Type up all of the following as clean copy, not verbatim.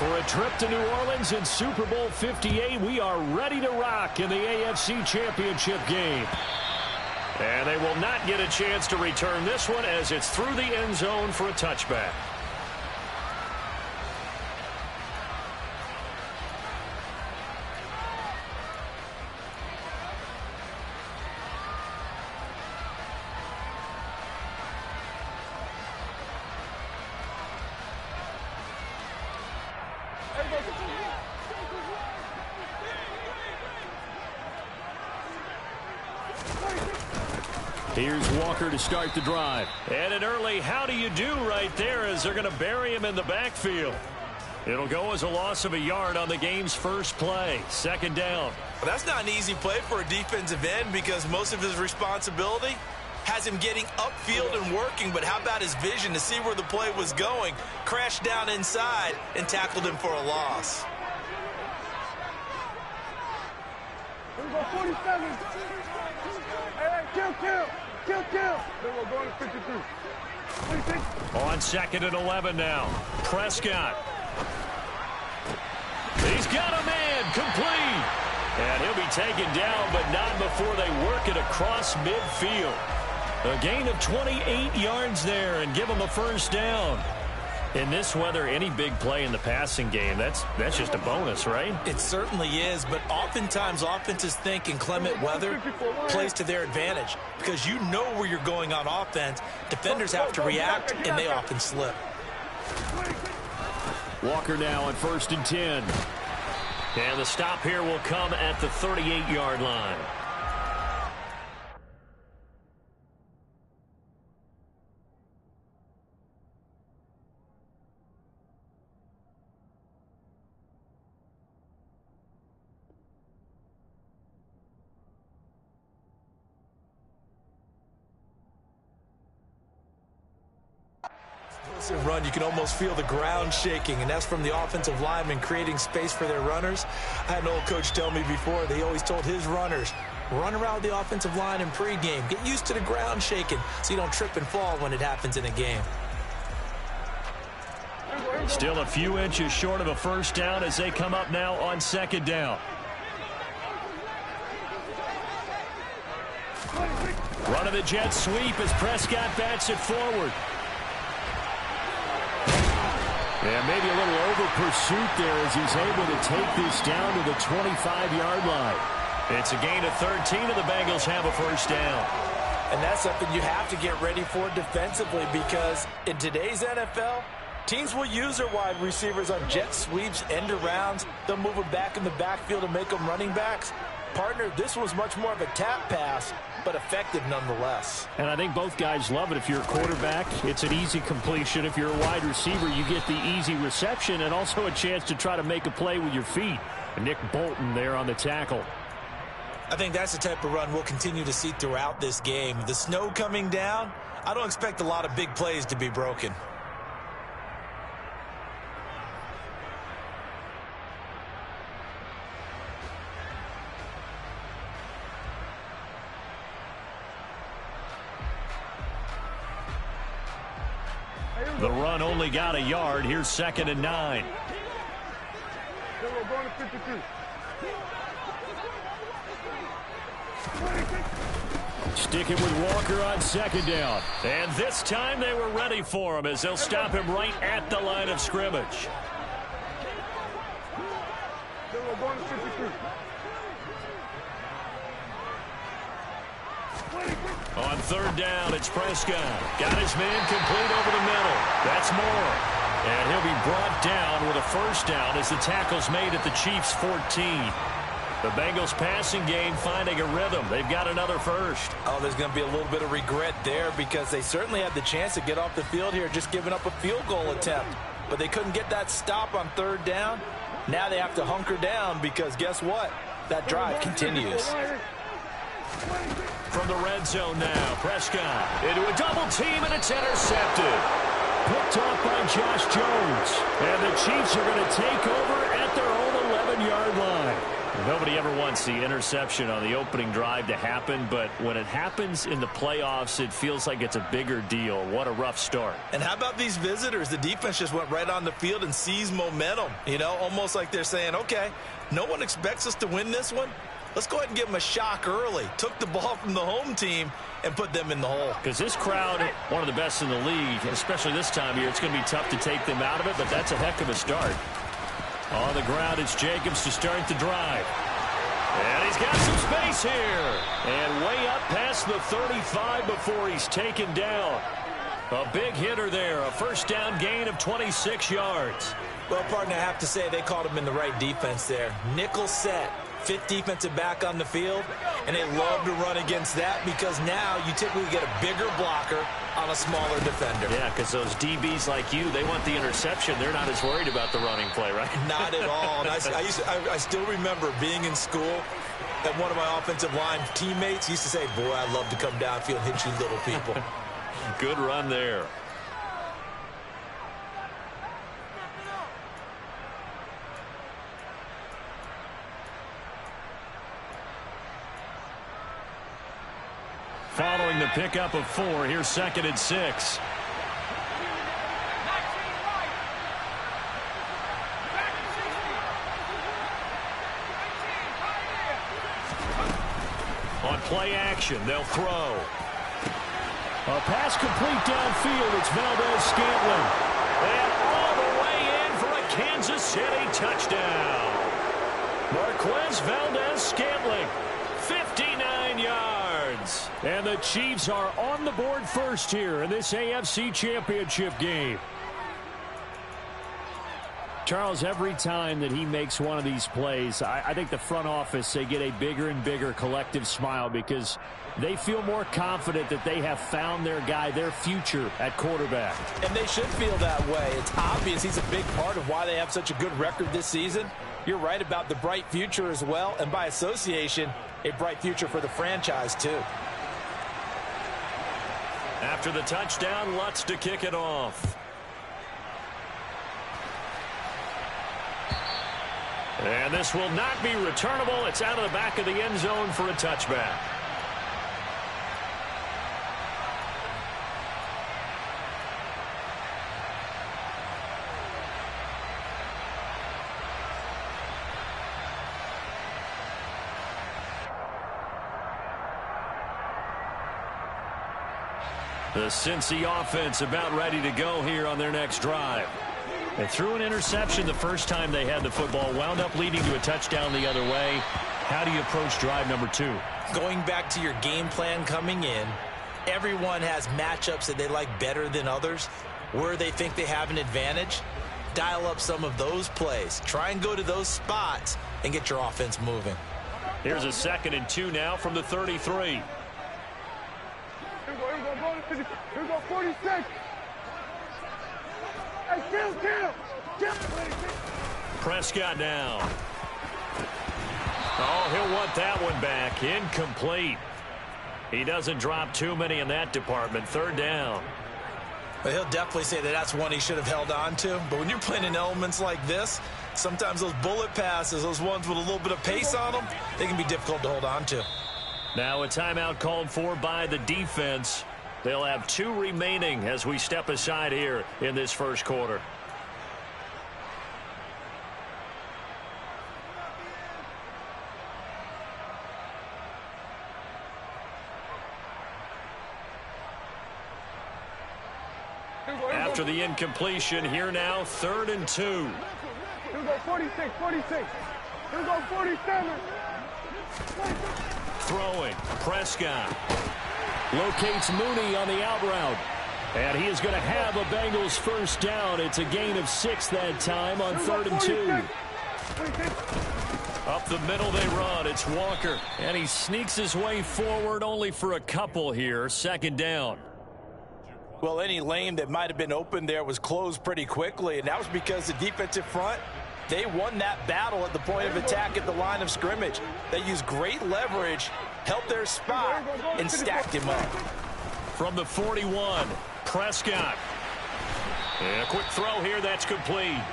For a trip to New Orleans in Super Bowl 58, we are ready to rock in the AFC Championship game. And they will not get a chance to return this one as it's through the end zone for a touchback. Here's Walker to start the drive. And an early how do you do right there as they're going to bury him in the backfield. It'll go as a loss of a yard on the game's first play. Second down. Well, that's not an easy play for a defensive end because most of his responsibility has him getting upfield and working. But how about his vision to see where the play was going? Crashed down inside and tackled him for a loss. Here we go, 47. Hey, kill. Then we're going to 52. 26. On 2nd and 11 now. Prescott. He's got a man complete. And he'll be taken down, but not before they work it across midfield. A gain of 28 yards there and give him a first down. In this weather, any big play in the passing game, that's just a bonus, right? It certainly is, but oftentimes offenses think inclement weather plays to their advantage because you know where you're going on offense. Defenders have to react, and they often slip. Walker now on 1st and 10. And the stop here will come at the 38-yard line. Run, you can almost feel the ground shaking, and that's from the offensive linemen creating space for their runners. I had an old coach tell me before, they always told his runners, run around the offensive line in pregame. Get used to the ground shaking so you don't trip and fall when it happens in a game. Still a few inches short of a first down as they come up now on 2nd down. Run of the jet sweep as Prescott bats it forward. And maybe a little over pursuit there as he's able to take this down to the 25-yard line. It's a gain of 13, and the Bengals have a first down. And that's something you have to get ready for defensively because in today's NFL, teams will use their wide receivers on jet sweeps, end arounds. They'll move them back in the backfield and make them running backs. Partner, this was much more of a tap pass, but effective nonetheless. And I think both guys love it. If you're a quarterback, it's an easy completion. If you're a wide receiver, you get the easy reception and also a chance to try to make a play with your feet. Nick Bolton there on the tackle. I think that's the type of run we'll continue to see throughout this game. The snow coming down, I don't expect a lot of big plays to be broken. The run only got a yard. Here's 2nd and 9. Then we're going to 52. Sticking with Walker on 2nd down. And this time they were ready for him as they'll stop him right at the line of scrimmage. Then we're going to 53. On 3rd down, it's Prescott. Got his man complete over the middle. That's Moore. And he'll be brought down with a first down as the tackle's made at the Chiefs' 14. The Bengals passing game finding a rhythm. They've got another first. Oh, there's going to be a little bit of regret there because they certainly had the chance to get off the field here, just giving up a field goal attempt. But they couldn't get that stop on 3rd down. Now they have to hunker down because guess what? That drive continues. From the red zone now, Prescott into a double team, and it's intercepted. Picked off by Josh Jones. And the Chiefs are going to take over at their own 11-yard line. Nobody ever wants the interception on the opening drive to happen, but when it happens in the playoffs, it feels like it's a bigger deal. What a rough start. And how about these visitors? The defense just went right on the field and seized momentum. You know, almost like they're saying, okay, no one expects us to win this one. Let's go ahead and give them a shock early. Took the ball from the home team and put them in the hole. Because this crowd, one of the best in the league, especially this time of year, it's going to be tough to take them out of it, but that's a heck of a start. On the ground, it's Jacobs to start the drive. And he's got some space here. And way up past the 35 before he's taken down. A big hitter there. A first down gain of 26 yards. Well, partner, I have to say they called him in the right defense there. Nickel set. Fifth defensive back on the field, and they love to run against that because now you typically get a bigger blocker on a smaller defender. Yeah, because those DBs like you, they want the interception. They're not as worried about the running play, right? Not at all. And I still remember being in school, and one of my offensive line teammates used to say, boy, I'd love to come downfield and hit you little people. Good run there. Following the pickup of 4, here's 2nd and 6. On play action, they'll throw. A pass complete downfield. It's Valdez-Scantling. And all the way in for a Kansas City touchdown. Marquez Valdez-Scantling, 59 yards. And the Chiefs are on the board first here in this AFC Championship game. Charles, every time that he makes one of these plays, I think the front office, they get a bigger and bigger collective smile because they feel more confident that they have found their guy, their future at quarterback. And they should feel that way. It's obvious he's a big part of why they have such a good record this season. You're right about the bright future as well, and by association, a bright future for the franchise too. After the touchdown, Lutz to kick it off. And this will not be returnable. It's out of the back of the end zone for a touchback. The Cincy offense about ready to go here on their next drive. They threw an interception the first time they had the football, wound up leading to a touchdown the other way. How do you approach drive number 2? Going back to your game plan coming in, everyone has matchups that they like better than others, where they think they have an advantage. Dial up some of those plays. Try and go to those spots and get your offense moving. Here's a 2nd and 2 now from the 33. Here we go, 46. Hey, kill. Prescott down. Oh, he'll want that one back. Incomplete. He doesn't drop too many in that department. 3rd down. But he'll definitely say that that's one he should have held on to. But when you're playing in elements like this, sometimes those bullet passes, those ones with a little bit of pace on them, they can be difficult to hold on to. Now a timeout called for by the defense. They'll have 2 remaining as we step aside here in this first quarter. After the incompletion, here now, 3rd and 2. Here we go, 46. Here we go, 47. Throwing, Prescott. Locates Mooney on the out route. And he is going to have a Bengals first down. It's a gain of 6 that time on 3rd and 2. Up the middle they run. It's Walker. And he sneaks his way forward only for a couple here. 2nd down. Well, any lane that might have been open there was closed pretty quickly, and that was because the defensive front, they won that battle at the point of attack at the line of scrimmage. They used great leverage, helped their spot, and stacked him up. From the 41, Prescott. And a quick throw here, that's complete.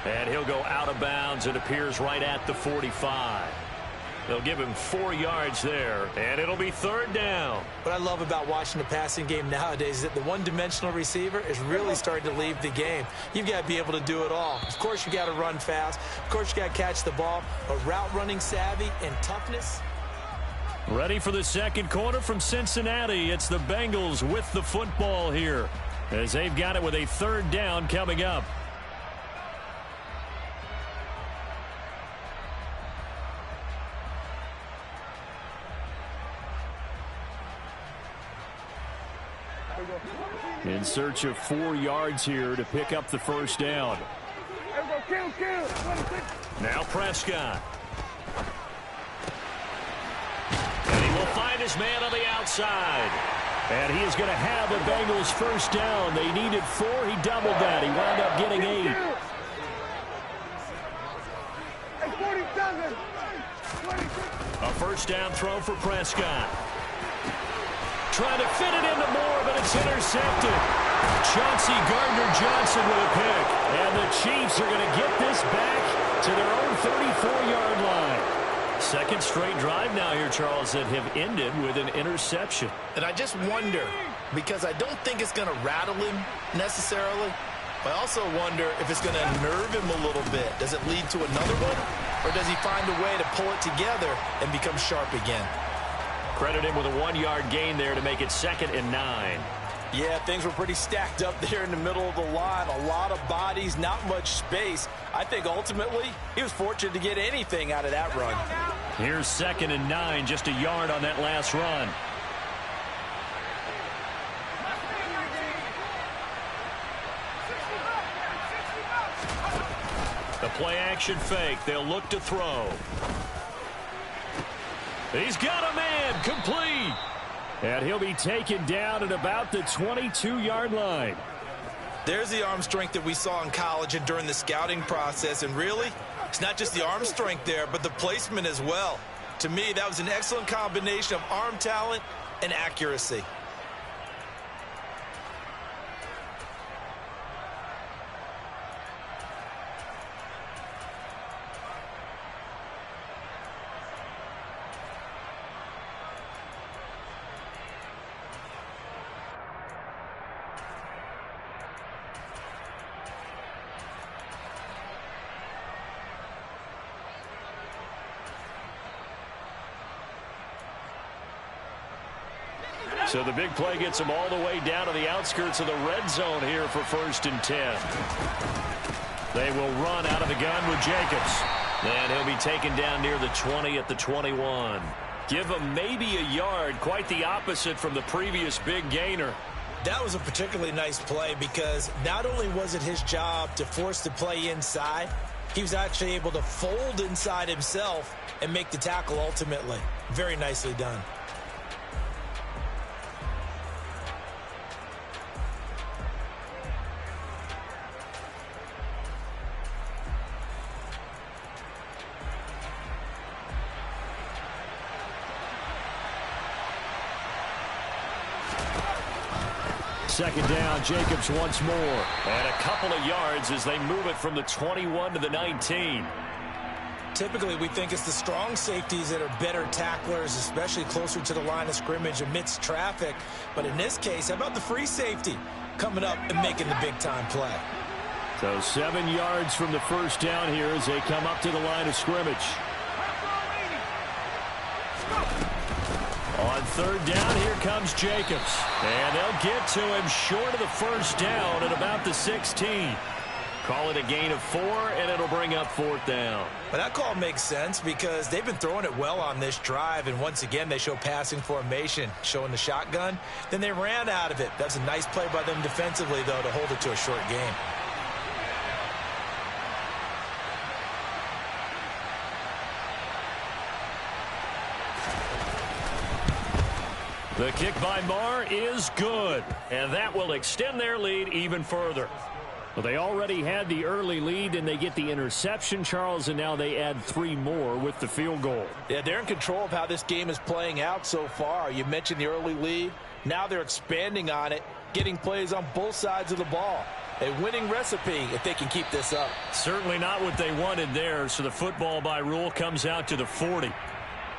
And he'll go out of bounds. It appears right at the 45. They'll give him 4 yards there, and it'll be 3rd down. What I love about watching the passing game nowadays is that the one-dimensional receiver is really starting to leave the game. You've got to be able to do it all. Of course, you got to run fast. Of course, you got to catch the ball. But route running savvy and toughness. Ready for the second quarter from Cincinnati. It's the Bengals with the football here, as they've got it with a 3rd down coming up. In search of 4 yards here to pick up the 1st down. Now Prescott. And he will find his man on the outside. And he is going to have the Bengals 1st down. They needed 4. He doubled that. He wound up getting 8. A 1st down throw for Prescott. Trying to fit it into Moore, but it's intercepted. Chauncey Gardner-Johnson with a pick. And the Chiefs are going to get this back to their own 34-yard line. 2nd straight drive now here, Charles, that have ended with an interception. And I just wonder, because I don't think it's going to rattle him necessarily, but I also wonder if it's going to nerve him a little bit. Does it lead to another one? Or does he find a way to pull it together and become sharp again? Credit him with a 1-yard gain there to make it 2nd and 9. Yeah, things were pretty stacked up there in the middle of the line. A lot of bodies, not much space. I think ultimately he was fortunate to get anything out of that run. Here's 2nd and 9, just a yard on that last run. The play action fake. They'll look to throw. He's got a man, complete. And he'll be taken down at about the 22-yard line. There's the arm strength that we saw in college and during the scouting process. And really, it's not just the arm strength there, but the placement as well. To me, that was an excellent combination of arm talent and accuracy. So the big play gets him all the way down to the outskirts of the red zone here for 1st and 10. They will run out of the gun with Jacobs. And he'll be taken down near the 20 at the 21. Give him maybe a yard, quite the opposite from the previous big gainer. That was a particularly nice play because not only was it his job to force the play inside, he was actually able to fold inside himself and make the tackle ultimately. Very nicely done. Second down, Jacobs once more. And a couple of yards as they move it from the 21 to the 19. Typically, we think it's the strong safeties that are better tacklers, especially closer to the line of scrimmage amidst traffic. But in this case, how about the free safety coming up and making the big-time play? So 7 yards from the 1st down here as they come up to the line of scrimmage. On 3rd down, here comes Jacobs. And they'll get to him short of the 1st down at about the 16. Call it a gain of 4, and it'll bring up 4th down. But that call makes sense because they've been throwing it well on this drive, and once again, they show passing formation, showing the shotgun. Then they ran out of it. That's a nice play by them defensively, though, to hold it to a short game. The kick by Marr is good, and that will extend their lead even further. Well, they already had the early lead, and they get the interception, Charles, and now they add 3 more with the field goal. Yeah, they're in control of how this game is playing out so far. You mentioned the early lead. Now they're expanding on it, getting plays on both sides of the ball. A winning recipe if they can keep this up. Certainly not what they wanted there, so the football by rule comes out to the 40.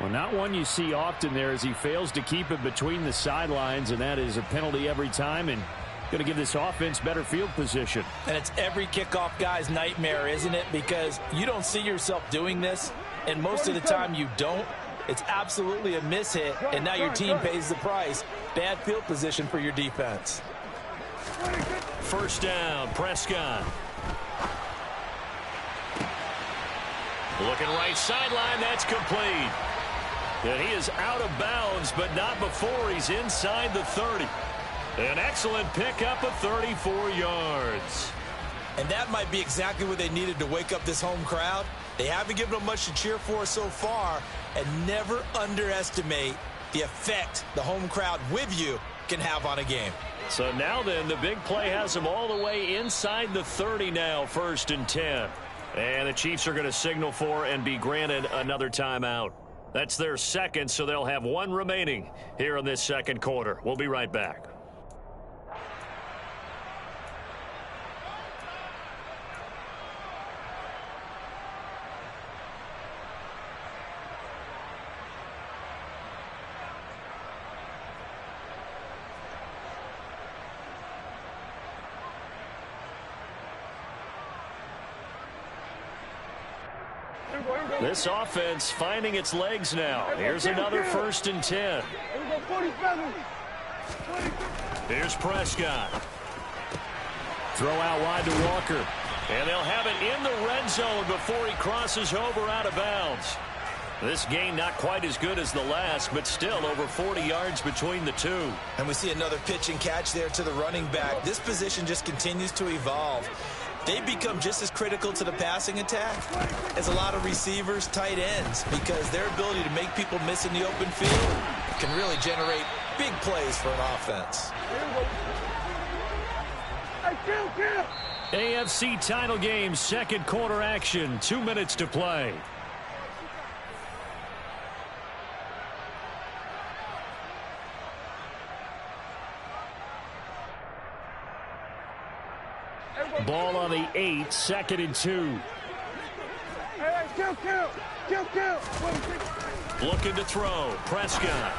Well, not one you see often there as he fails to keep it between the sidelines, and that is a penalty every time and going to give this offense better field position. And it's every kickoff guy's nightmare, isn't it? Because you don't see yourself doing this, and most of the time you don't. It's absolutely a mishit, and now your team pays the price. Bad field position for your defense. First down, Prescott. Looking right sideline, that's complete. And he is out of bounds, but not before he's inside the 30. An excellent pickup of 34 yards. And that might be exactly what they needed to wake up this home crowd. They haven't given them much to cheer for so far, and never underestimate the effect the home crowd with you can have on a game. So now then, the big play has them all the way inside the 30 now, 1st and 10. And the Chiefs are going to signal for and be granted another timeout. That's their second, so they'll have one remaining here in this second quarter. We'll be right back. This offense finding its legs now. Here's another 1st and 10. Here's Prescott. Throw out wide to Walker. And they'll have it in the red zone before he crosses over out of bounds. This gain not quite as good as the last, but still over 40 yards between the two. And we see another pitch and catch there to the running back. This position just continues to evolve. They become just as critical to the passing attack as a lot of receivers, tight ends, because their ability to make people miss in the open field can really generate big plays for an offense. AFC title game, second quarter action, 2 minutes to play. Ball on the 8, 2nd and 2. Looking to throw, Prescott.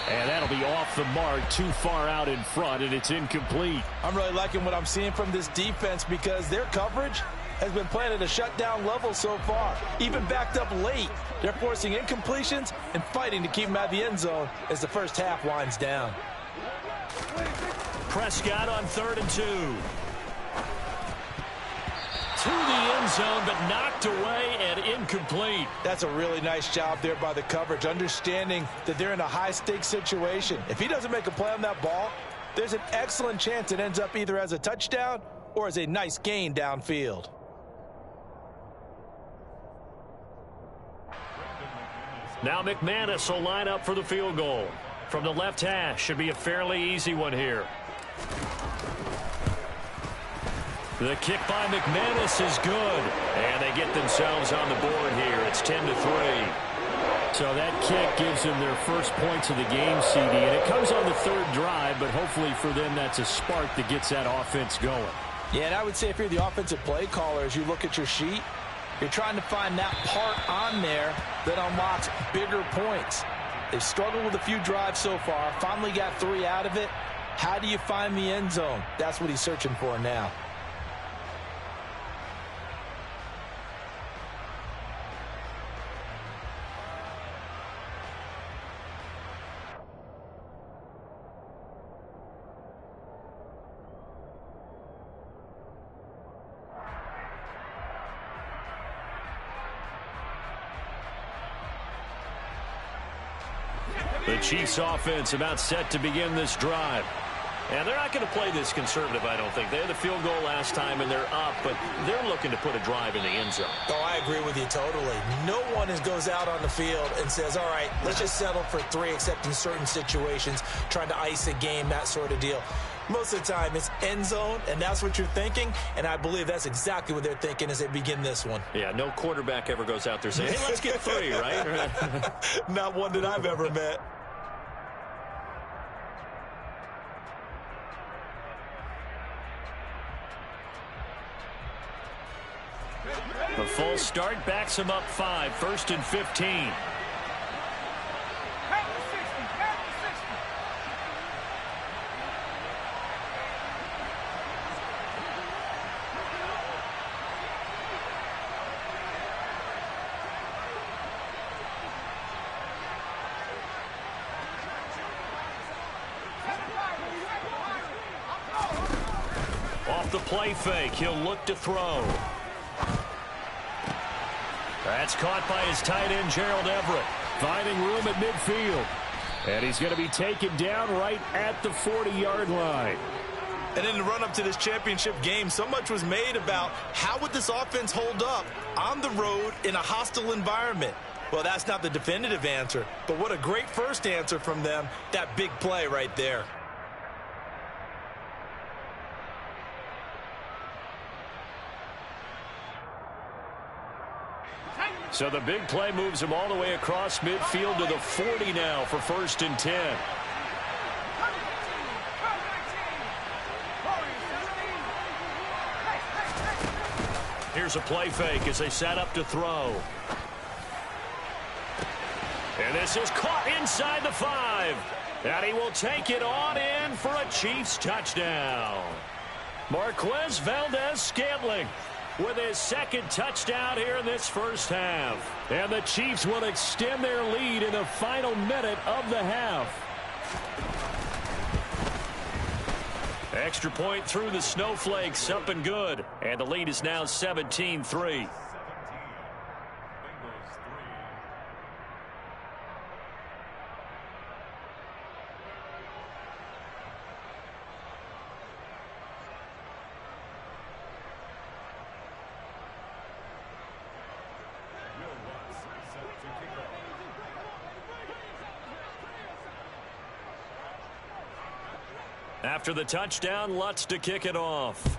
And that'll be off the mark, too far out in front, and it's incomplete. I'm really liking what I'm seeing from this defense because their coverage has been playing at a shutdown level so far. Even backed up late, they're forcing incompletions and fighting to keep them out of the end zone as the first half winds down. Prescott on 3rd and 2. To the end zone, but knocked away and incomplete. That's a really nice job there by the coverage, understanding that they're in a high-stakes situation. If he doesn't make a play on that ball, there's an excellent chance it ends up either as a touchdown or as a nice gain downfield. Now McManus will line up for the field goal. From the left hash, should be a fairly easy one here. The kick by McManus is good. And they get themselves on the board here. It's 10-3. So that kick gives them their first points of the game, CD. And it comes on the 3rd drive, but hopefully for them that's a spark that gets that offense going. Yeah, and I would say if you're the offensive play caller, as you look at your sheet, you're trying to find that part on there that unlocks bigger points. They've struggled with a few drives so far. Finally got 3 out of it. How do you find the end zone? That's what he's searching for now. The Chiefs offense about set to begin this drive. And they're not going to play this conservative, I don't think. They had the field goal last time, and they're up, but they're looking to put a drive in the end zone. Oh, I agree with you totally. No one goes out on the field and says, all right, let's just settle for 3, except in certain situations, trying to ice a game, that sort of deal. Most of the time, it's end zone, and that's what you're thinking, and I believe that's exactly what they're thinking as they begin this one. Yeah, no quarterback ever goes out there saying, hey, let's get 3, right? Not one that I've ever met. The full start backs him up 5, 1st and 15. play fake. He'll look to throw. That's caught by his tight end, Gerald Everett. Finding room at midfield. And he's going to be taken down right at the 40-yard line. And in the run-up to this championship game, so much was made about how would this offense hold up on the road in a hostile environment. Well, that's not the definitive answer, but what a great first answer from them, that big play right there. So the big play moves him all the way across midfield to the 40 now for 1st and 10. Here's a play fake as they set up to throw. And this is caught inside the 5. And he will take it on in for a Chiefs touchdown. Marquez Valdez-Scantling with his 2nd touchdown here in this first half. And the Chiefs will extend their lead in the final minute of the half. Extra point through the snowflakes, up and good. And the lead is now 17-3. After the touchdown, Lutz to kick it off.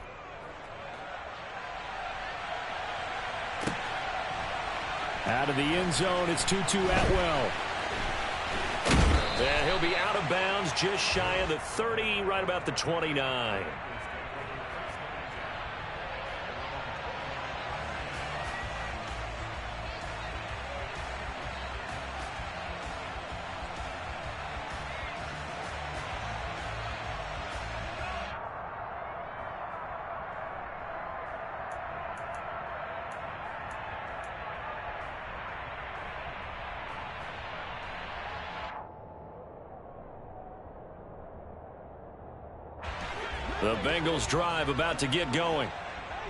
Out of the end zone, it's Tutu Atwell. And he'll be out of bounds just shy of the 30, right about the 29. The Bengals drive about to get going.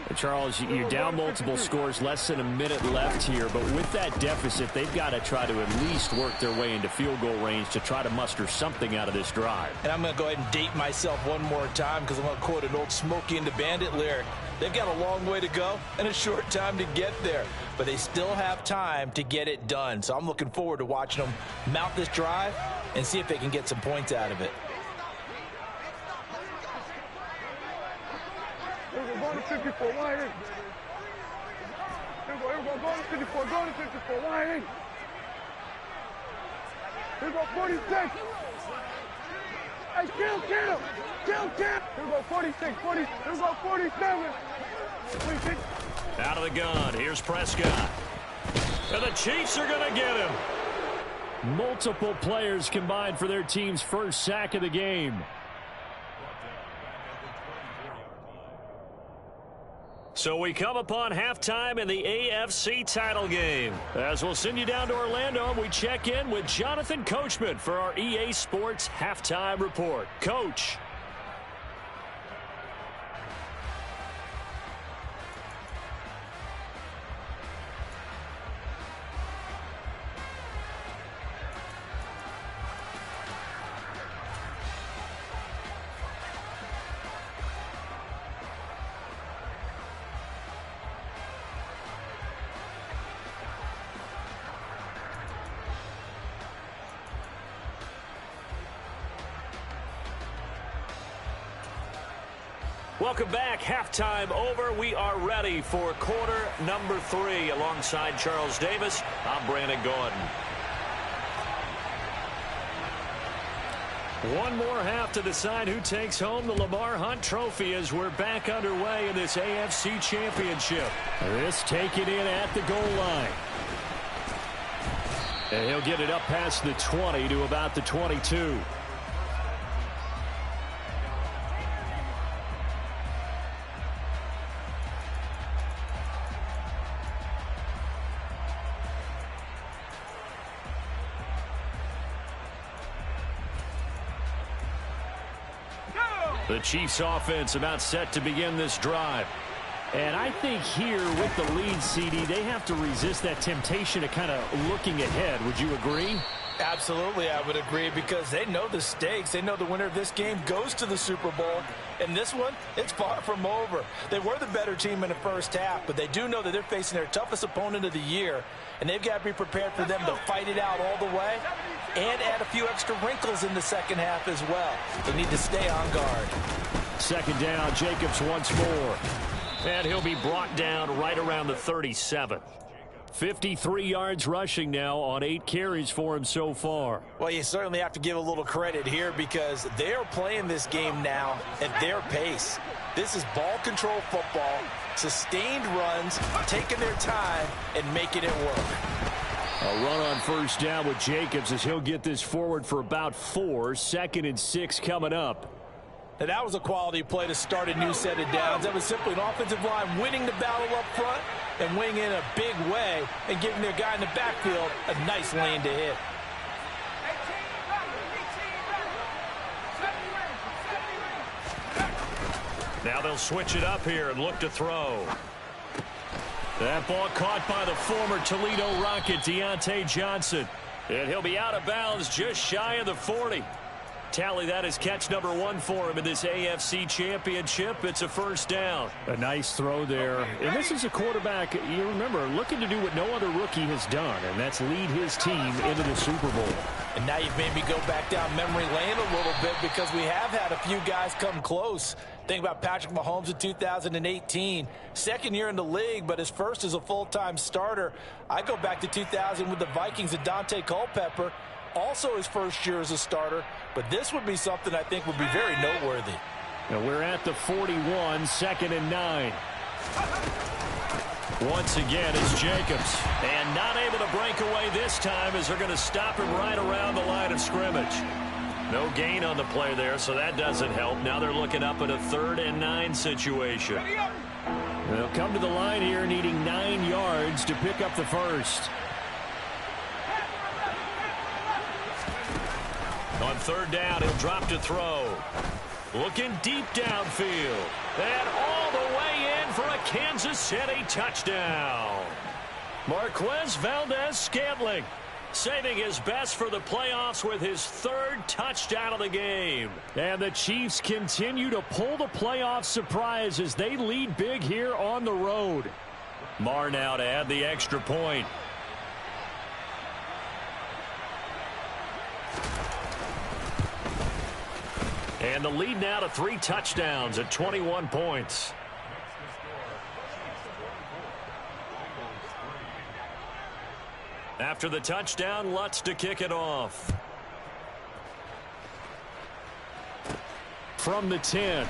And Charles, you're down multiple scores, less than a minute left here. But with that deficit, they've got to try to at least work their way into field goal range to try to muster something out of this drive. And I'm going to go ahead and date myself one more time because I'm going to quote an old Smokey and the Bandit lyric. They've got a long way to go and a short time to get there. But they still have time to get it done. So I'm looking forward to watching them mount this drive and see if they can get some points out of it. Go to 54, wide in. Here we go, go to 54, wide in. Here we go, 46. Hey, kill. Here we go, 46, 40. Here we go, 47. 46. Out of the gun, here's Prescott. And the Chiefs are going to get him. Multiple players combined for their team's first sack of the game. So we come upon halftime in the AFC title game. As we'll send you down to Orlando, and we check in with Jonathan Coachman for our EA Sports Halftime Report. Coach. Welcome back. Halftime over. We are ready for quarter number 3. Alongside Charles Davis, I'm Brandon Gordon. One more half to decide who takes home the Lamar Hunt Trophy as we're back underway in this AFC Championship. This taken in at the goal line. And he'll get it up past the 20 to about the 22. The Chiefs offense about set to begin this drive. And I think here with the lead, CD, they have to resist that temptation of kind of looking ahead. Would you agree? Absolutely, I would agree, because they know the stakes. They know the winner of this game goes to the Super Bowl. And this one, it's far from over. They were the better team in the first half, but they do know that they're facing their toughest opponent of the year, and they've got to be prepared for them to fight it out all the way and add a few extra wrinkles in the second half as well. They need to stay on guard. Second down, Jacobs once more. And he'll be brought down right around the 37. 53 yards rushing now on 8 carries for him so far. Well, you certainly have to give a little credit here, because they are playing this game now at their pace. This is ball control football, sustained runs, taking their time and making it work. A run on first down with Jacobs as he'll get this forward for about 4. 2nd and 6 coming up. And that was a quality play to start a new set of downs. That was simply an offensive line winning the battle up front and winning in a big way and giving their guy in the backfield a nice lane to hit. Now they'll switch it up here and look to throw. That ball caught by the former Toledo Rocket, Deontay Johnson. And he'll be out of bounds just shy of the 40. Tally that as catch number 1 for him in this AFC Championship. It's a first down. A nice throw there. And this is a quarterback, you remember, looking to do what no other rookie has done, and that's lead his team into the Super Bowl. And now you've made me go back down memory lane a little bit, because we have had a few guys come close. Think about Patrick Mahomes in 2018. Second year in the league, but his first as a full-time starter. I go back to 2000 with the Vikings and Dante Culpepper. Also his first year as a starter, but this would be something I think would be very noteworthy. Now we're at the 41, 2nd and 9. Once again, it's Jacobs. And not able to break away this time, as they're going to stop him right around the line of scrimmage. No gain on the play there, so that doesn't help. Now they're looking up at a 3rd and 9 situation. They'll come to the line here needing 9 yards to pick up the first. On 3rd down, he'll drop to throw. Looking deep downfield. And all the way in for a Kansas City touchdown. Marquez Valdez-Scantling saving his best for the playoffs with his 3rd touchdown of the game. And the Chiefs continue to pull the playoff surprise as they lead big here on the road. Marr now to add the extra point. And the lead now to 3 touchdowns at 21 points. After the touchdown, Lutz to kick it off. From the 10.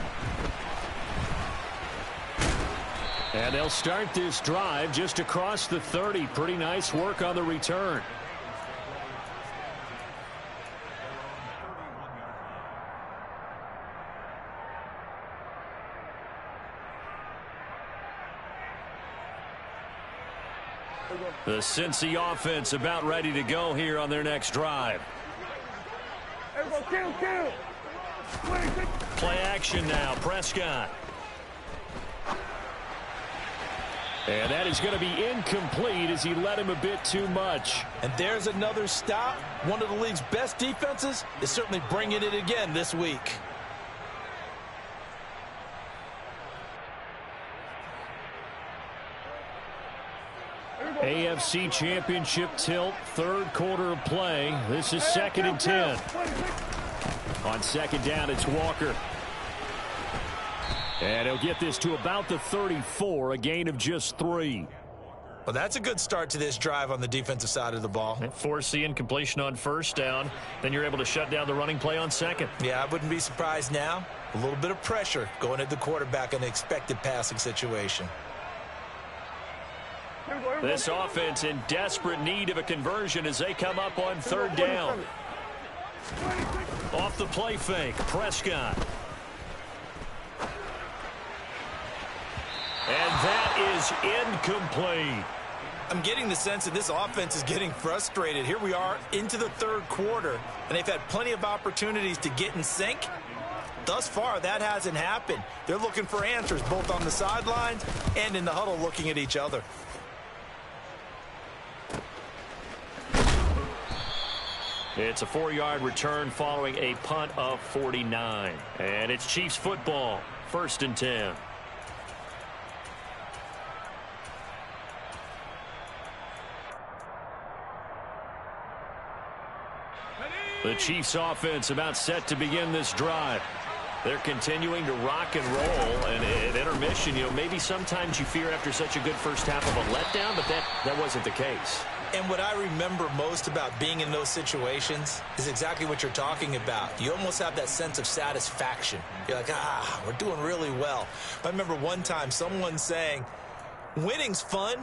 And they'll start this drive just across the 30. Pretty nice work on the return. The Cincy offense about ready to go here on their next drive. Play action now, Prescott. And that is going to be incomplete as he led him a bit too much. And there's another stop. One of the league's best defenses is certainly bringing it again this week. AFC Championship tilt, 3rd quarter of play. This is 2nd and 10. On 2nd down, it's Walker. And he'll get this to about the 34, a gain of just 3. Well, that's a good start to this drive on the defensive side of the ball. Force the incompletion on 1st down. Then you're able to shut down the running play on 2nd. Yeah, I wouldn't be surprised now. A little bit of pressure going at the quarterback in an expected passing situation. This offense in desperate need of a conversion as they come up on 3rd down. Off the play fake, Prescott. And that is incomplete. I'm getting the sense that this offense is getting frustrated. Here we are into the 3rd quarter, and they've had plenty of opportunities to get in sync, thus far, that hasn't happened. They're looking for answers both on the sidelines and in the huddle looking at each other. It's a 4-yard return following a punt of 49. And it's Chiefs football, 1st and 10. The Chiefs offense about set to begin this drive. They're continuing to rock and roll, and at intermission, maybe sometimes you fear after such a good first half of a letdown, but that wasn't the case. And what I remember most about being in those situations is exactly what you're talking about. You almost have that sense of satisfaction. You're like, we're doing really well. I remember one time someone saying, winning's fun,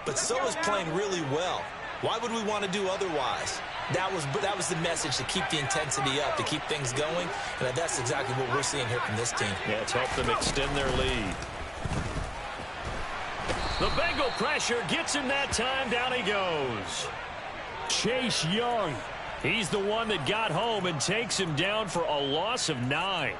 but so is playing really well. Why would we want to do otherwise? That was the message, to keep the intensity up, to keep things going, and that's exactly what we're seeing here from this team. Yeah, it's helped them extend their lead. The Bengal pressure gets him that time. Down he goes. Chase Young. He's the one that got home and takes him down for a loss of 9.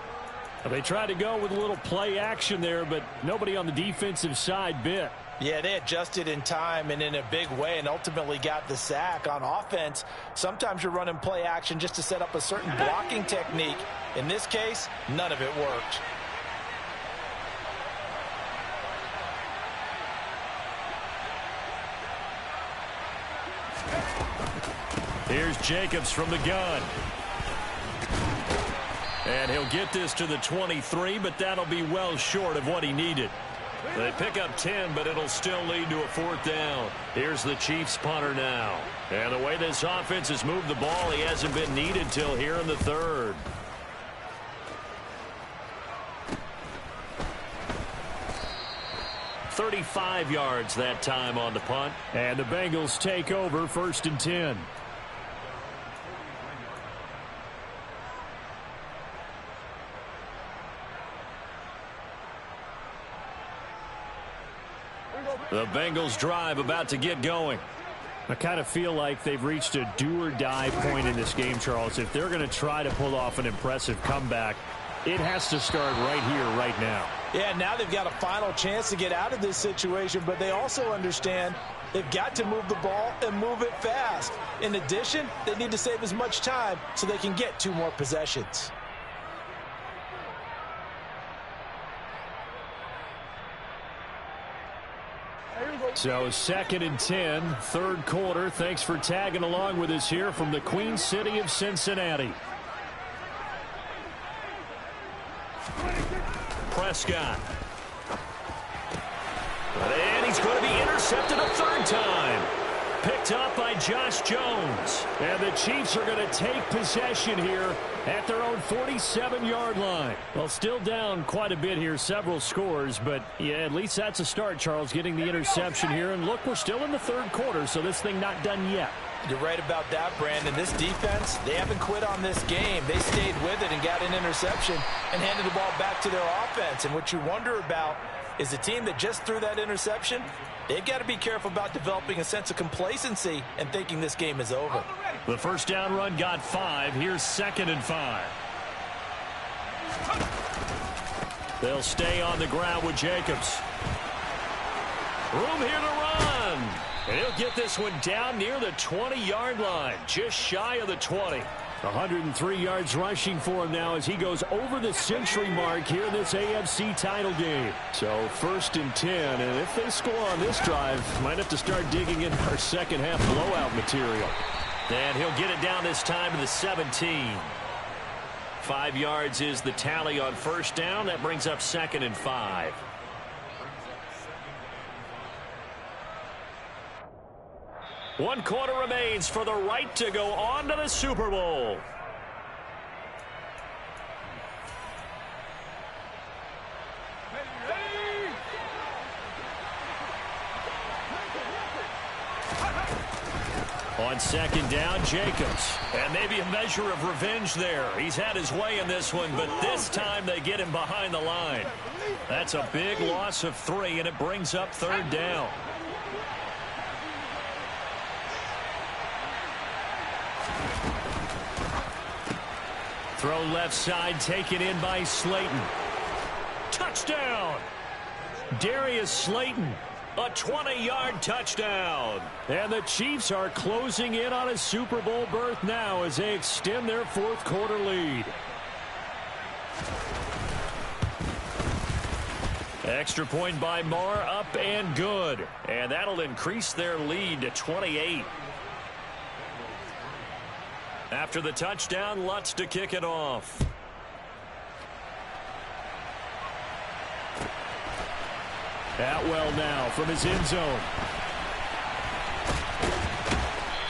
They tried to go with a little play action there, but nobody on the defensive side bit. Yeah, they adjusted in time and in a big way and ultimately got the sack. On offense, sometimes you're running play action just to set up a certain blocking technique. In this case, none of it worked. Here's Jacobs from the gun. And he'll get this to the 23, but that'll be well short of what he needed. They pick up 10, but it'll still lead to a 4th down. Here's the Chiefs punter now. And the way this offense has moved the ball, he hasn't been needed till here in the 3rd. $35 yards that time on the punt. And the Bengals take over, 1st and 10. The Bengals drive about to get going. I kind of feel like they've reached a do-or-die point in this game, Charles. If they're going to try to pull off an impressive comeback, it has to start right here, right now. Yeah, now they've got a final chance to get out of this situation, but they also understand they've got to move the ball and move it fast. In addition, they need to save as much time so they can get 2 more possessions. So 2nd and 10, 3rd quarter. Thanks for tagging along with us here from the Queen City of Cincinnati. Prescott. And he's going to be intercepted a 3rd time. Picked up by Josh Jones. And the Chiefs are going to take possession here at their own 47-yard line. Well, still down quite a bit here, several scores, but yeah, at least that's a start, Charles, getting the interception here. And look, we're still in the 3rd quarter, so this thing not done yet. You're right about that, Brandon. This defense, they haven't quit on this game. They stayed with it and got an interception and handed the ball back to their offense. And what you wonder about is the team that just threw that interception, they've got to be careful about developing a sense of complacency and thinking this game is over. The 1st down run got 5. Here's 2nd and 5. They'll stay on the ground with Jacobs. Room here to run. And he'll get this one down near the 20-yard line, just shy of the 20. 103 yards rushing for him now as he goes over the century mark here in this AFC title game. So 1st and 10, and if they score on this drive, might have to start digging in our second half blowout material. And he'll get it down this time to the 17. 5 yards is the tally on 1st down. That brings up 2nd and 5. One quarter remains for the right to go on to the Super Bowl. On 2nd down, Jacobs. And maybe a measure of revenge there. He's had his way in this one, but this time they get him behind the line. That's a big loss of 3, and it brings up 3rd down. Throw left side, taken in by Slayton. Touchdown! Darius Slayton, a 20-yard touchdown. And the Chiefs are closing in on a Super Bowl berth now as they extend their fourth quarter lead. Extra point by Marr, up and good. And that'll increase their lead to 28. After the touchdown, Lutz to kick it off. Atwell now from his end zone.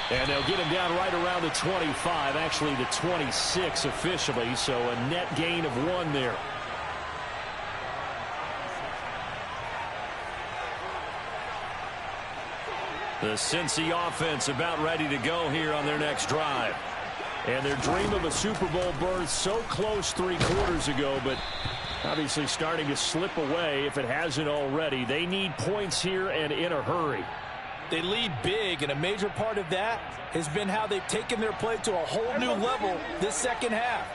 And they'll get him down right around the 25, actually the 26 officially, so a net gain of 1 there. The CINCY offense about ready to go here on their next drive. And their dream of a Super Bowl berth so close 3 quarters ago, but obviously starting to slip away if it hasn't already. They need points here and in a hurry. They lead big, and a major part of that has been how they've taken their play to a whole new level this second half.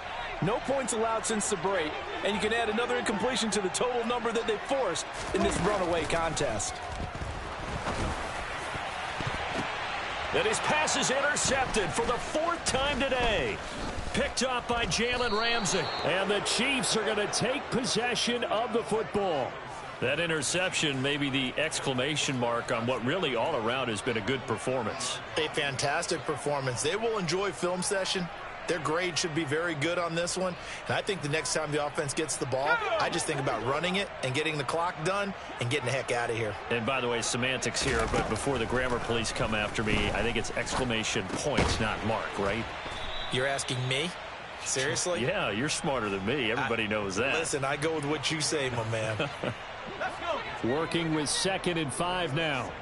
No points allowed since the break, and you can add another incompletion to the total number that they forced in this runaway contest. And his pass is intercepted for the 4th time today. Picked up by Jalen Ramsey. And the Chiefs are going to take possession of the football. That interception may be the exclamation mark on what really all around has been a good performance. A fantastic performance. They will enjoy film session. Their grade should be very good on this one. And I think the next time the offense gets the ball, I just think about running it and getting the clock done and getting the heck out of here. And by the way, semantics here, but before the grammar police come after me, I think it's exclamation points, not mark, right? You're asking me? Seriously? Yeah, you're smarter than me. Everybody knows that. Listen, I go with what you say, my man. Working with 2nd and 5 now.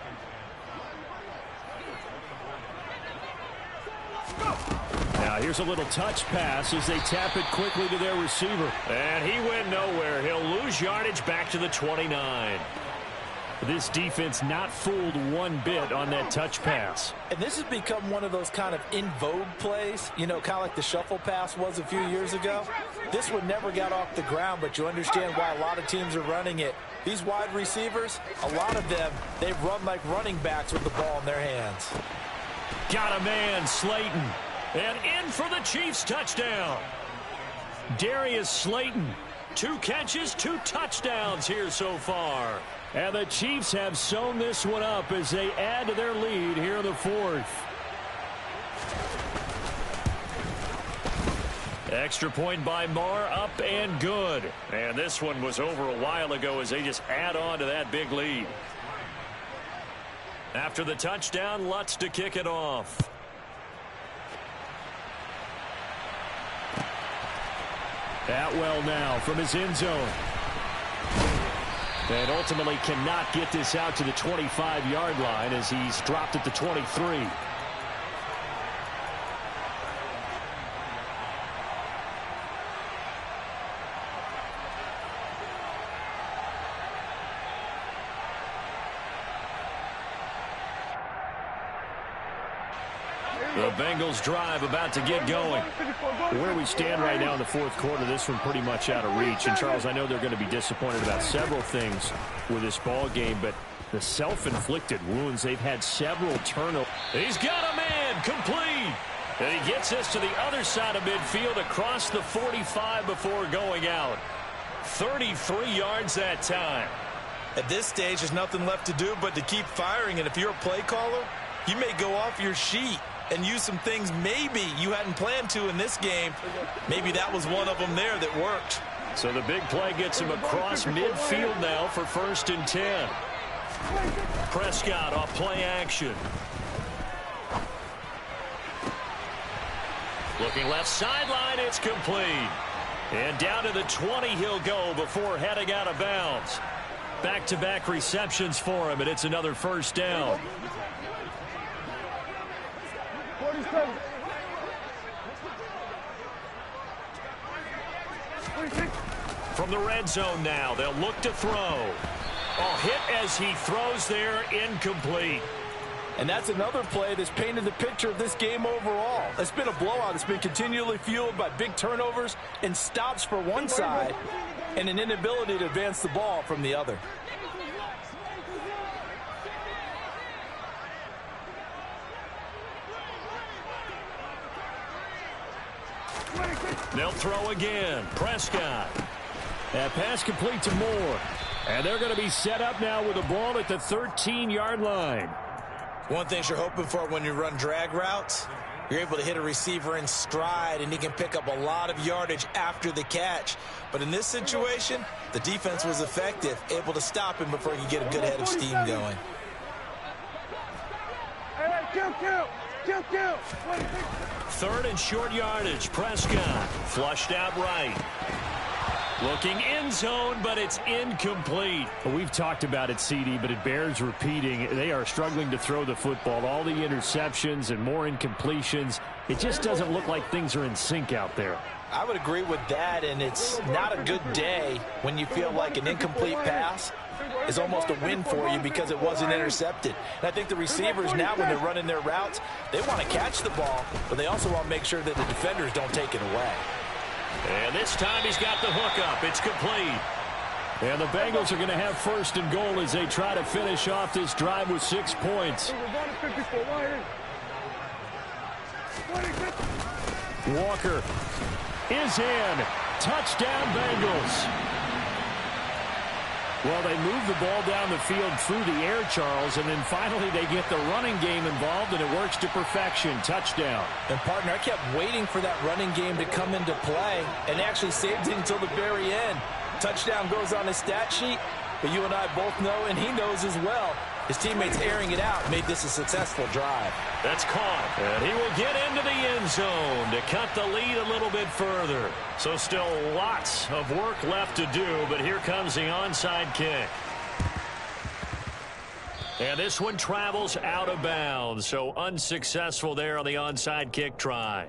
Now here's a little touch pass as they tap it quickly to their receiver. And he went nowhere. He'll lose yardage back to the 29. This defense not fooled one bit on that touch pass. And this has become one of those kind of in vogue plays, you know, kind of like the shuffle pass was a few years ago. This one never got off the ground, but you understand why a lot of teams are running it. These wide receivers, a lot of them, they've run like running backs with the ball in their hands. Got a man, Slayton. And in for the Chiefs touchdown. Darius Slayton, 2 catches, 2 touchdowns here so far. And the Chiefs have sewn this one up as they add to their lead here in the 4th. Extra point by Marr, up and good. And this one was over a while ago as they just add on to that big lead. After the touchdown, Lutz to kick it off. Atwell now from his end zone. And ultimately cannot get this out to the 25-yard line as he's dropped at the 23. The Bengals drive about to get going. Where we stand right now in the 4th quarter, this one pretty much out of reach. And, Charles, I know they're going to be disappointed about several things with this ball game, but the self-inflicted wounds, they've had several turnovers. He's got a man, complete. And he gets us to the other side of midfield across the 45 before going out. 33 yards that time. At this stage, there's nothing left to do but to keep firing. And if you're a play caller, you may go off your sheet and use some things maybe you hadn't planned to in this game. Maybe that was one of them there that worked. So the big play gets him across midfield now for 1st and 10. Prescott off play action. Looking left sideline, it's complete. And down to the 20 he'll go before heading out of bounds. Back-to-back receptions for him, and it's another 1st down. 47. From the red zone now, they'll look to throw. Oh, hit as he throws there, incomplete. And that's another play that's painted the picture of this game overall. It's been a blowout. It's been continually fueled by big turnovers and stops for one side and an inability to advance the ball from the other. They'll throw again. Prescott. That pass complete to Moore. And they're going to be set up now with the ball at the 13-yard line. One thing you're hoping for when you run drag routes, you're able to hit a receiver in stride, and he can pick up a lot of yardage after the catch. But in this situation, the defense was effective, able to stop him before he could get a good head of steam going. Third and short yardage. Prescott flushed out right. Looking end zone, but it's incomplete. Well, we've talked about it, CD, but it bears repeating. They are struggling to throw the football. All the interceptions and more incompletions. It just doesn't look like things are in sync out there. I would agree with that, and it's not a good day when you feel like an incomplete pass is almost a win for you because it wasn't intercepted. And I think the receivers now, when they're running their routes, they want to catch the ball, but they also want to make sure that the defenders don't take it away. And this time he's got the hook up. It's complete. And the Bengals are going to have first and goal as they try to finish off this drive with 6 points. Walker is in. Touchdown, Bengals. Well, they move the ball down the field through the air, Charles, and then finally they get the running game involved, and it works to perfection. Touchdown. And, partner, I kept waiting for that running game to come into play and actually saved it until the very end. Touchdown goes on his stat sheet, but you and I both know, and he knows as well, his teammates airing it out made this a successful drive. That's caught, and he will get into the end zone to cut the lead a little bit further. So still lots of work left to do, but here comes the onside kick. And this one travels out of bounds, so unsuccessful there on the onside kick try.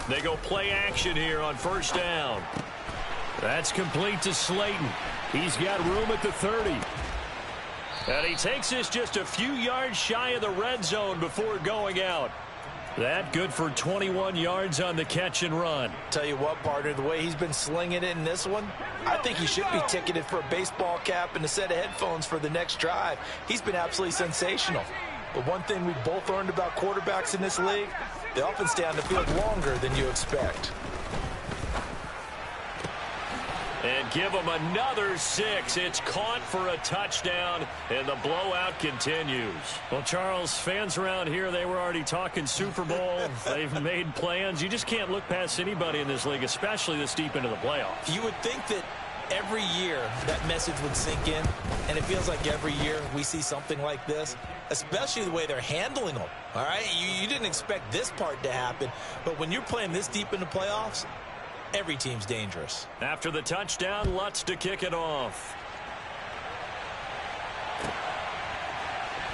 They go play action here on first down. That's complete to Slayton. He's got room at the 30. And he takes this just a few yards shy of the red zone before going out. That good for 21 yards on the catch and run. Tell you what, partner, the way he's been slinging it in this one, I think he should be ticketed for a baseball cap and a set of headphones for the next drive. He's been absolutely sensational. But one thing we both learned about quarterbacks in this league, they often stay on the field longer than you expect. And give them another 6. It's caught for a touchdown, and the blowout continues. Well, Charles, fans around here, they were already talking Super Bowl. They've made plans. You just can't look past anybody in this league, especially this deep into the playoffs. You would think that every year that message would sink in, and it feels like every year we see something like this, especially the way they're handling them. All right, you didn't expect this part to happen, but when you're playing this deep in the playoffs, every team's dangerous. After the touchdown, Lutz to kick it off.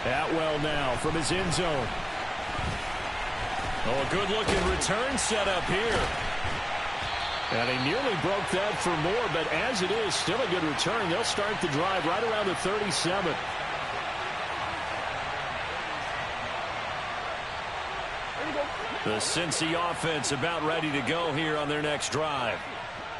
Atwell now from his end zone. Oh, a good-looking return set up here. And he nearly broke that for more, but as it is, still a good return. They'll start the drive right around the 37. The Cincy offense about ready to go here on their next drive.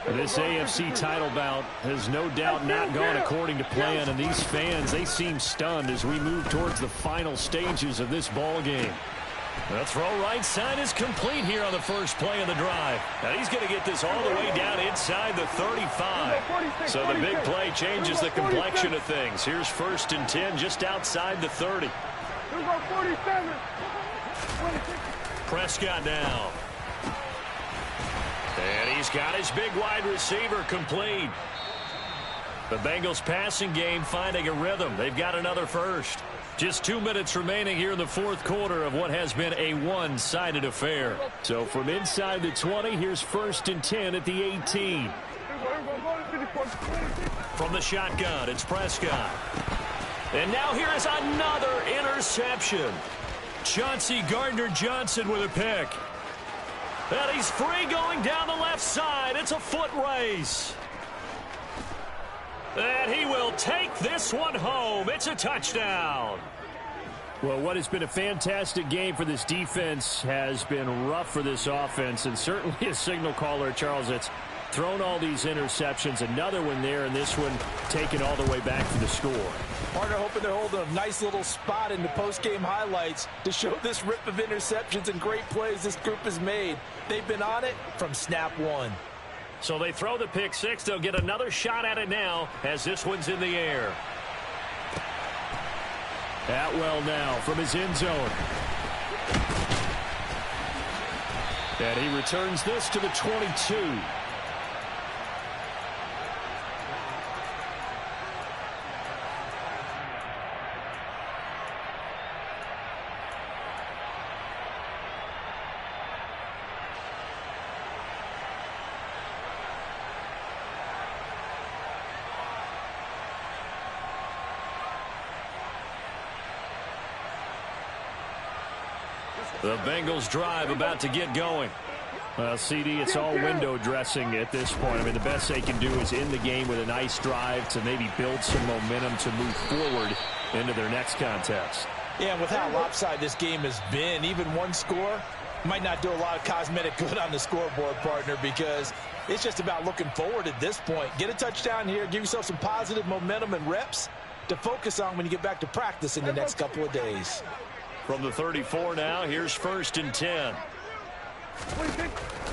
This AFC title bout has no doubt not gone according to plan, and these fans, they seem stunned as we move towards the final stages of this ball game. The throw right side is complete here on the first play of the drive. And he's going to get this all the way down inside the 35. So the big play changes the complexion of things. Here's 1st and 10 just outside the 30. Prescott now. And he's got his big wide receiver complete. The Bengals passing game finding a rhythm. They've got another first. Just 2 minutes remaining here in the fourth quarter of what has been a one-sided affair. So from inside the 20, here's 1st and 10 at the 18. From the shotgun, it's Prescott. And now here is another interception. Chauncey Gardner-Johnson with a pick. And he's free going down the left side. It's a foot race. And he will take this one home. It's a touchdown. Well, what has been a fantastic game for this defense has been rough for this offense, and certainly a signal caller, Charles, that's thrown all these interceptions. Another one there, and this one taken all the way back for the score. Partner hoping they're holding a nice little spot in the post-game highlights to show this rip of interceptions and great plays this group has made. They've been on it from snap one. So they throw the pick six. They'll get another shot at it now as this one's in the air. Atwell now from his end zone. And he returns this to the 22. The Bengals drive about to get going. Well, CD, it's all window dressing at this point. I mean, the best they can do is end the game with a nice drive to maybe build some momentum to move forward into their next contest. Yeah, and with how lopsided this game has been, even one score might not do a lot of cosmetic good on the scoreboard, partner, because it's just about looking forward at this point. Get a touchdown here, give yourself some positive momentum and reps to focus on when you get back to practice in the next couple of days. From the 34 now, here's 1st and 10.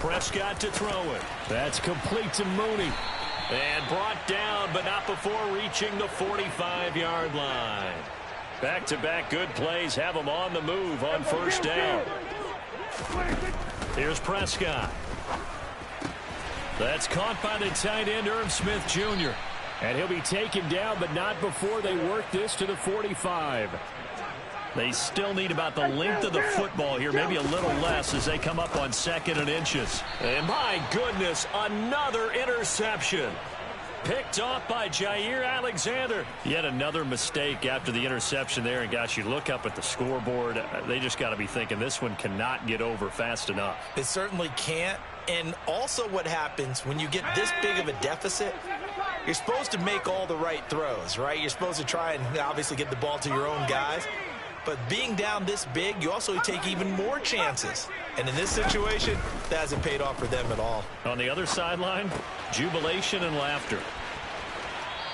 Prescott to throw it. That's complete to Mooney. And brought down, but not before reaching the 45-yard line. Back-to-back good plays have them on the move on 1st down. Here's Prescott. That's caught by the tight end, Irv Smith Jr. And he'll be taken down, but not before they work this to the 45. They still need about the length of the football here, maybe a little less as they come up on 2nd and inches. And my goodness, another interception. Picked off by Jair Alexander. Yet another mistake after the interception there. And gosh, you look up at the scoreboard, they just got to be thinking this one cannot get over fast enough. It certainly can't. And also what happens when you get this big of a deficit, you're supposed to make all the right throws, right? You're supposed to try and obviously get the ball to your own guys. But being down this big, you also take even more chances. And in this situation, that hasn't paid off for them at all. On the other sideline, jubilation and laughter.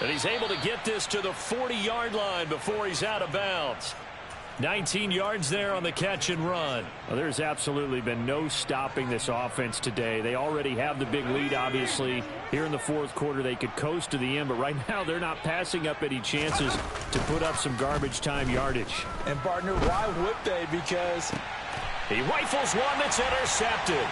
And he's able to get this to the 40-yard line before he's out of bounds. 19 yards there on the catch and run. Well, there's absolutely been no stopping this offense today. They already have the big lead, obviously. Here in the fourth quarter, they could coast to the end, but right now they're not passing up any chances to put up some garbage time yardage. And, partner, why would they? Because he rifles one that's intercepted.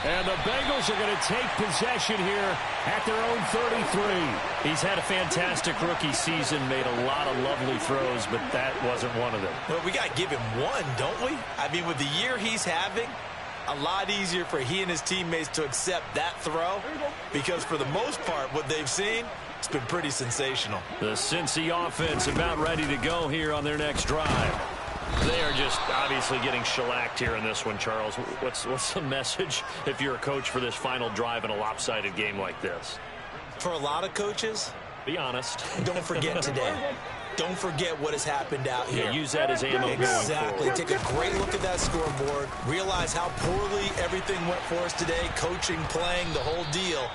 And the Bengals are going to take possession here at their own 33. He's had a fantastic rookie season, made a lot of lovely throws, but that wasn't one of them. Well, we got to give him one, don't we? I mean, with the year he's having, a lot easier for he and his teammates to accept that throw because for the most part, what they've seen, it's been pretty sensational. The CINCY offense about ready to go here on their next drive. They are just obviously getting shellacked here in this one, Charles. What's the message if you're a coach for this final drive in a lopsided game like this? For a lot of coaches, be honest. Don't forget today. Don't forget what has happened out here. Yeah, use that as ammo going forward. Exactly. Take a great look at that scoreboard. Realize how poorly everything went for us today. Coaching, playing, the whole deal.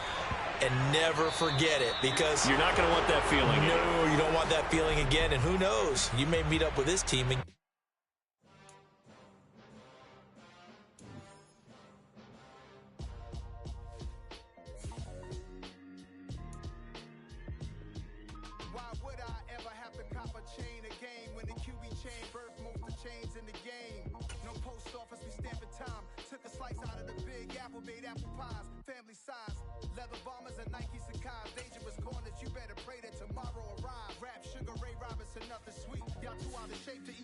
And never forget it because you're not going to want that feeling. No, you don't want that feeling again. And who knows? You may meet up with this team again. Took a slice out of the big apple, made apple pies, family size, leather shape to